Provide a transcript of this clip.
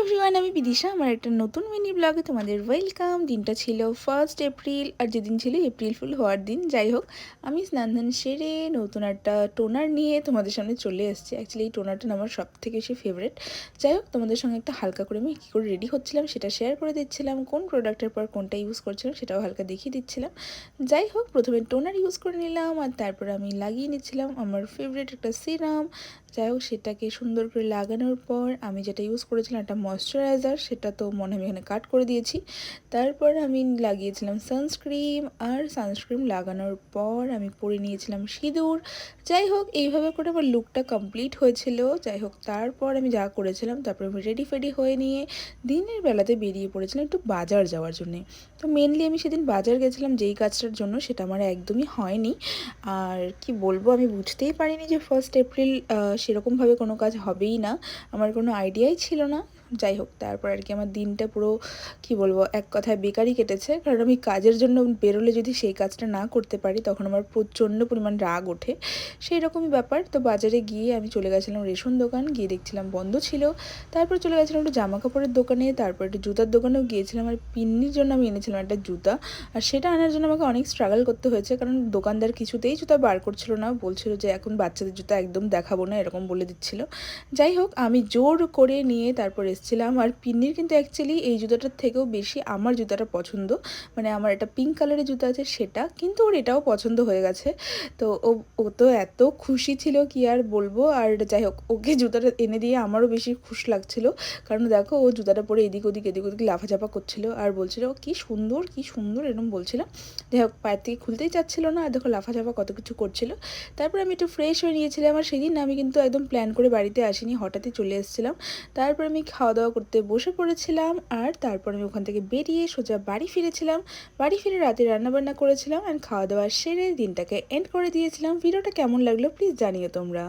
Everyone, আমি বিদিশা। আমার একটা নতুন মিনি ব্লগে তোমাদের ওয়েলকাম। দিনটা ছিল 1 এপ্রিল, আর যেদিন ছিল এপ্রিল ফুল হওয়ার দিন। যাই হোক, আমি স্নান ধান সেরে নতুন একটা টোনার নিয়ে তোমাদের সামনে চলে এসেছি। অ্যাকচুয়ালি এই টোনারটা আমার সব থেকে বেশি ফেভারিট। যাই হোক, তোমাদের সঙ্গে একটা হালকা করে আমি কী করে রেডি হচ্ছিলাম সেটা শেয়ার করে দিচ্ছিলাম। কোন প্রোডাক্টের পর কোনটা ইউজ করছিলাম সেটাও হালকা দেখিয়ে দিচ্ছিলাম। যাই হোক, প্রথমে টোনার ইউজ করে নিলাম, আর তারপর আমি লাগিয়ে নিচ্ছিলাম আমার ফেভারিট একটা সিরাম। যাই হোক, সেটাকে সুন্দর করে লাগানোর পর আমি যেটা ইউজ করেছিলাম একটা ময়শ্চারাইজার, সেটা তো মনে আমি এখানে কাট করে দিয়েছি। তারপর আমি লাগিয়েছিলাম সানস্ক্রিন, আর সানস্ক্রিন লাগানোর পর আমি পরে নিয়েছিলাম সিঁদুর। যাই হোক, এইভাবে করে আমার লুকটা কমপ্লিট হয়েছিল। যাই হোক, তারপর আমি যা করেছিলাম, তারপর আমি রেডি ফেডি হয়ে নিয়ে দিনের বেলাতে বেরিয়ে পড়েছিলাম একটু বাজার যাওয়ার জন্যে। তো মেনলি আমি সেদিন বাজার গেছিলাম যেই কাজটার জন্য, সেটা আমার একদমই হয়নি। আর কি বলবো, আমি বুঝতেই পারিনি যে 1 এপ্রিল সেরকমভাবে কোনো কাজ হবেই না। আমার কোনো আইডিয়াই ছিল না। যাই হোক, তারপর আর কি আমার দিনটা পুরো কি বলবো, এক কথায় বেকারই কেটেছে। কারণ আমি কাজের জন্য বেরোলে যদি সেই কাজটা না করতে পারি, তখন আমার প্রচণ্ড পরিমাণ রাগ ওঠে। সেই রকমই ব্যাপার। তো বাজারে গিয়ে আমি চলে গেছিলাম রেশন দোকান, গিয়ে দেখছিলাম বন্ধ ছিল। তারপর চলে গেছিলাম একটু জামা কাপড়ের দোকানে, তারপর একটু জুতার দোকানেও গিয়েছিলাম। আর পিন্নির জন্য আমি এনেছিলাম একটা জুতা, আর সেটা আনার জন্য আমাকে অনেক স্ট্রাগল করতে হয়েছে, কারণ দোকানদার কিছুতেই জুতা বার করছিল না। বলছিল যে এখন বাচ্চাদের জুতা একদম দেখাবো না, এরকম বলে দিচ্ছিল। যাই হোক, আমি জোর করে নিয়ে তারপর এসেছিলাম। আর পিন্নির কিন্তু অ্যাকচুয়ালি এই জুতাটার থেকেও বেশি আমার জুতাটা পছন্দ। মানে আমার একটা পিঙ্ক কালারের জুতা আছে সেটা, কিন্তু ওর এটাও পছন্দ হয়ে গেছে। তো ও তো এত খুশি ছিল কি আর বলবো। আর যাই হোক, ওকে জুতাটা এনে দিয়ে আমারও বেশি খুশি লাগছিল, কারণ দেখো ও জুতাটা পরে এদিক ওদিক লাফাঝাপা করছিল আর বলছিল কি সুন্দর কি সুন্দর এরকম বলছিল। যাই হোক, পায়ের থেকে খুলতেই চাচ্ছিল না, আর দেখো লাফাঝাপা কত কিছু করছিল। তারপর আমি একটু ফ্রেশ হয়ে নিয়েছিলাম। আর সেদিন আমি কিন্তু একদম প্ল্যান করে বাড়িতে আসিনি, হঠাৎই চলে এসেছিলাম। তারপর আমি খাওয়া দাওয়া করতে বসে পড়েছিলাম, আর তারপর আমি ওখান থেকে বেরিয়ে সোজা বাড়ি ফিরেছিলাম। বাড়ি ফিরে রাতে রান্নাবান্না করেছিলাম, অ্যান্ড খাওয়া দাওয়া সেরে দিনটাকে এন্ড করে দিয়েছিলাম। ভিডিওটা কেমন লাগলো প্লিজ জানিও তোমরা।